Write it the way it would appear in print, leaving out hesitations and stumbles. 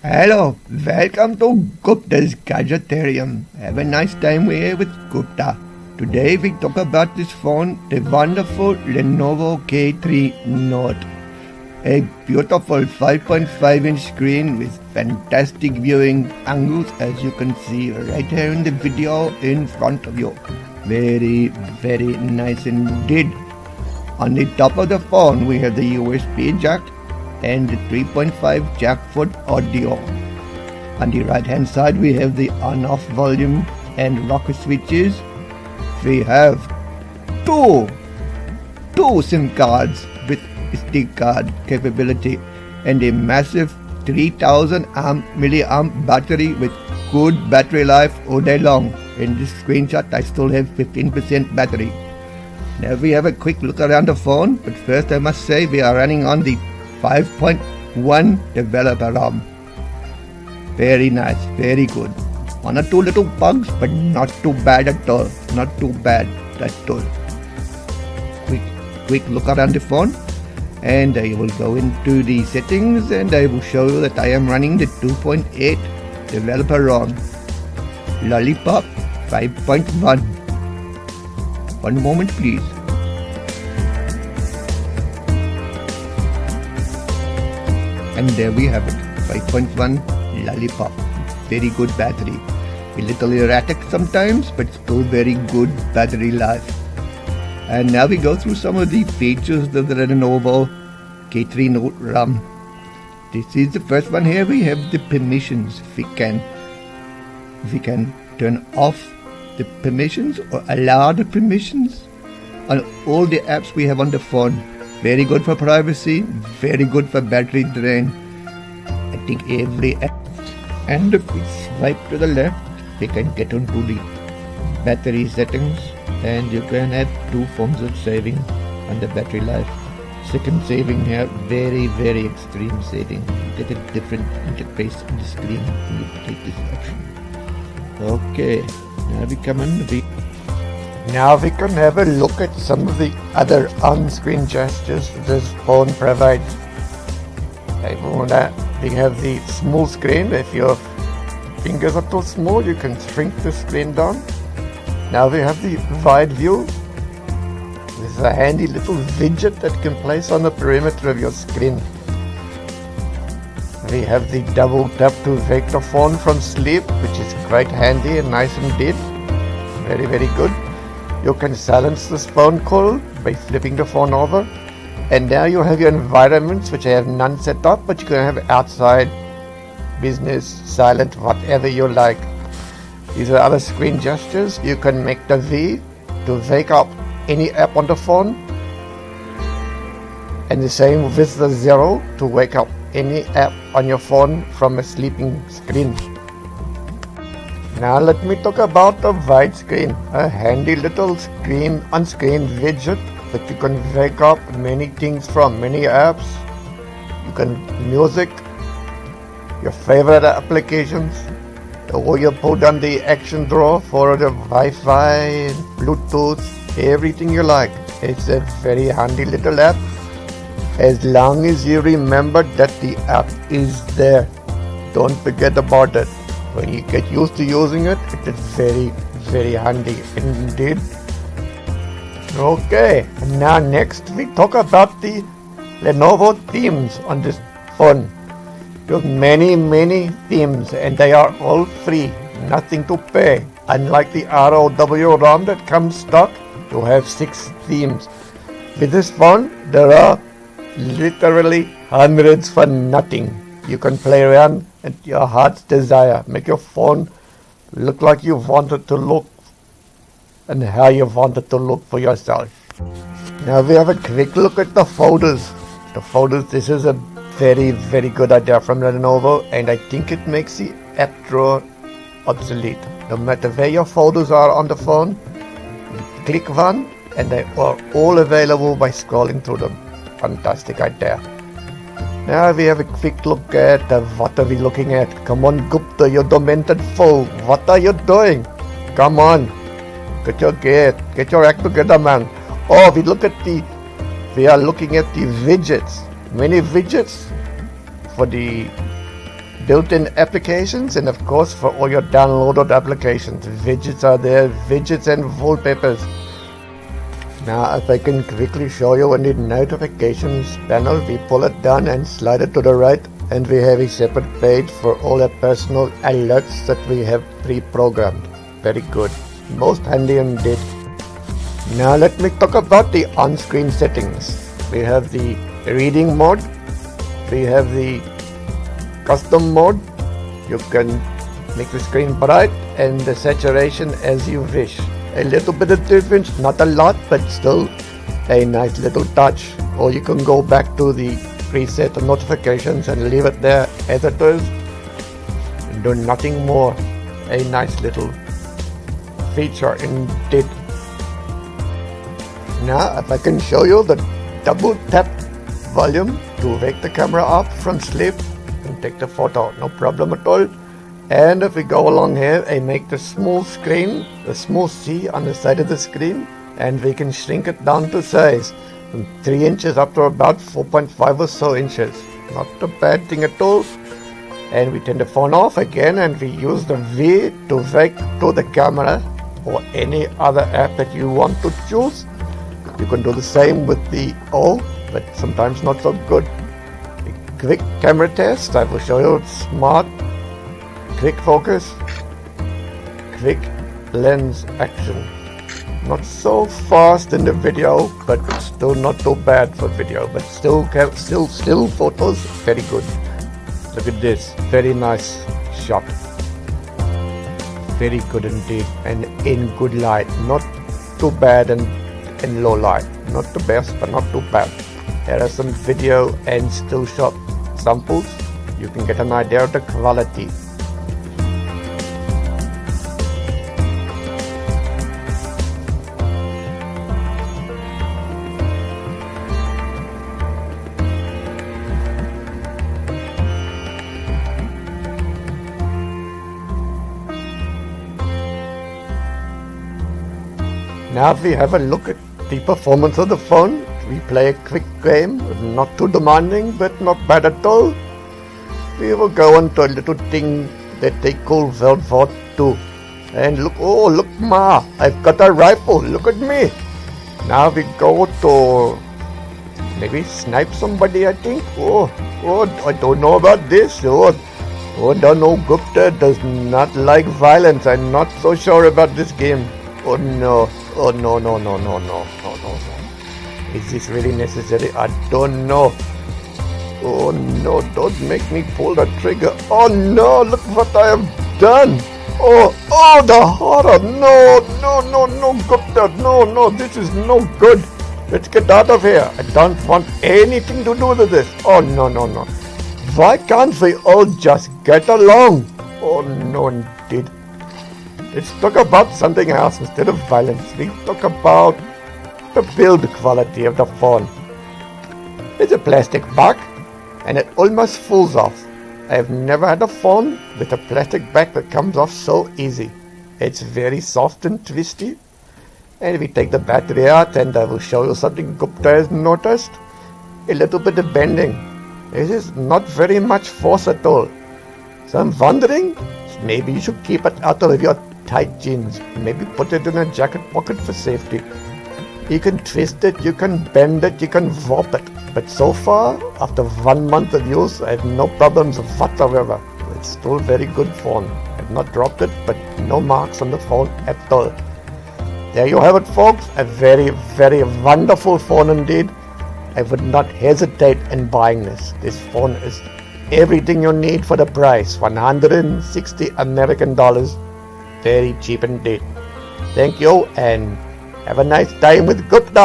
Hello, welcome to Gupta's Gadgetarium. Have a nice time here with Gupta. Today we talk about this phone, the wonderful Lenovo K3 Note. A beautiful 5.5-inch screen with fantastic viewing angles, as you can see right here in the video in front of you. Very, very nice indeed. On the top of the phone we have the USB jack and the 3.5 jack for audio. On the right hand side we have the on-off volume and rocker switches. We have two SIM cards with SD card capability and a massive 3000 milliamp battery with good battery life all day long. In this screenshot I still have 15% battery. Now we have a quick look around the phone, but first I must say we are running on the 5.1 developer ROM. Very nice, very good. One or two little bugs, but not too bad at all. Not too bad at all. Quick look around the phone, and I will go into the settings and I will show you that I am running the 2.8 developer ROM. Lollipop 5.1. One moment please. And there we have it, 5.1 Lollipop. Very good battery. A little erratic sometimes, but still very good battery life. And now we go through some of the features of the Lenovo K3 Note ROM. This is the first one here. We have the permissions. We can turn off the permissions or allow the permissions on all the apps we have on the phone. Very good for privacy, very good for battery drain. I think every app. And if we swipe to the left, we can get onto the battery settings, and you can have two forms of saving on the battery life. Second saving here, very extreme saving. You get a different interface on the screen when you take this option. Okay, now we come in. Now we can have a look at some of the other on-screen gestures this phone provides. We have the small screen. If your fingers are too small, you can shrink the screen down. Now we have the wide view. This is a handy little widget that you can place on the perimeter of your screen. We have the double tap to wake the phone from sleep, which is quite handy and nice indeed. Very good. You can silence this phone call by flipping the phone over. And now you have your environments, which I have none set up, but you can have outside, business, silent, whatever you like. These are other screen gestures. You can make the V to wake up any app on the phone. And the same with the 0 to wake up any app on your phone from a sleeping screen. Now let me talk about the widescreen, a handy little on-screen widget that you can wake up many things from, many apps. You can music, your favorite applications, or you put on the action drawer for the Wi-Fi, Bluetooth, everything you like. It's a very handy little app, as long as you remember that the app is there. Don't forget about it. When you get used to using it, it is very handy indeed. Okay, now next we talk about the Lenovo themes on this phone. You have many themes, and they are all free, nothing to pay. Unlike the ROW ROM that comes stock, you have 6 themes. With this phone, there are literally hundreds for nothing. You can play around at your heart's desire. Make your phone look like you want it to look and how you want it to look for yourself. Now we have a quick look at the folders. The folders, this is a very good idea from Lenovo, and I think it makes the app drawer obsolete. No matter where your folders are on the phone, you click one and they are all available by scrolling through them. Fantastic idea. Now we have a quick look at what are we looking at. Come on Gupta, you demented fool. What are you doing? Come on. Get your act together, man. Oh, we are looking at the widgets. Many widgets for the built-in applications, and of course for all your downloaded applications. Widgets are there, widgets and wallpapers. Now if I can quickly show you on the notifications panel, we pull it down and slide it to the right, and we have a separate page for all our personal alerts that we have pre-programmed. Very good, most handy indeed. Now let me talk about the on-screen settings. We have the reading mode, we have the custom mode. You can make the screen bright and the saturation as you wish. A little bit of difference, not a lot, but still a nice little touch. Or you can go back to the preset notifications and leave it there as it is and do nothing more. A nice little feature indeed. Now if I can show you the double tap volume to wake the camera up from sleep and take the photo, no problem at all. And if we go along here and make the small screen, the small C on the side of the screen, and we can shrink it down to size from 3 inches up to about 4.5 or so inches. Not a bad thing at all. And we turn the phone off again and we use the V to wake to the camera or any other app that you want to choose. You can do the same with the O, but sometimes not so good. A quick camera test, I will show you smart, quick focus, quick lens action. Not so fast in the video, but still not too bad for video, but still photos, very good. Look at this, very nice shot. Very good indeed, and in good light, not too bad and in low light. Not the best, but not too bad. Here are some video and still shot samples. You can get an idea of the quality. Now if we have a look at the performance of the phone, we play a quick game, not too demanding but not bad at all. We will go on to a little thing that they call World War II. And look, oh look ma, I've got a rifle, look at me. Now we go to maybe snipe somebody, I think. Oh, I don't know about this. Oh, no, Gupta does not like violence. I'm not so sure about this game. Oh no. Oh no. Is this really necessary? I don't know. Oh no, don't make me pull the trigger. Oh no, look what I have done. Oh, the horror. No, Gupta. No, this is no good. Let's get out of here. I don't want anything to do with this. Oh no. Why can't we all just get along? Oh no, indeed. Let's talk about something else instead of violence. We talk about the build quality of the phone. It's a plastic back and it almost falls off. I have never had a phone with a plastic back that comes off so easy. It's very soft and twisty. And we take the battery out and I will show you something Gupta has noticed. A little bit of bending. This is not very much force at all. So I'm wondering, maybe you should keep it out of your tight jeans. Maybe put it in a jacket pocket for safety. You can twist it, you can bend it, you can warp it. But so far, after 1 month of use, I have no problems whatsoever. It's still a very good phone. I have not dropped it, but no marks on the phone at all. There you have it, folks. A very, very wonderful phone indeed. I would not hesitate in buying this. This phone is everything you need for the price. 160 American dollars. Very cheap indeed. Thank you and have a nice time with Gupta.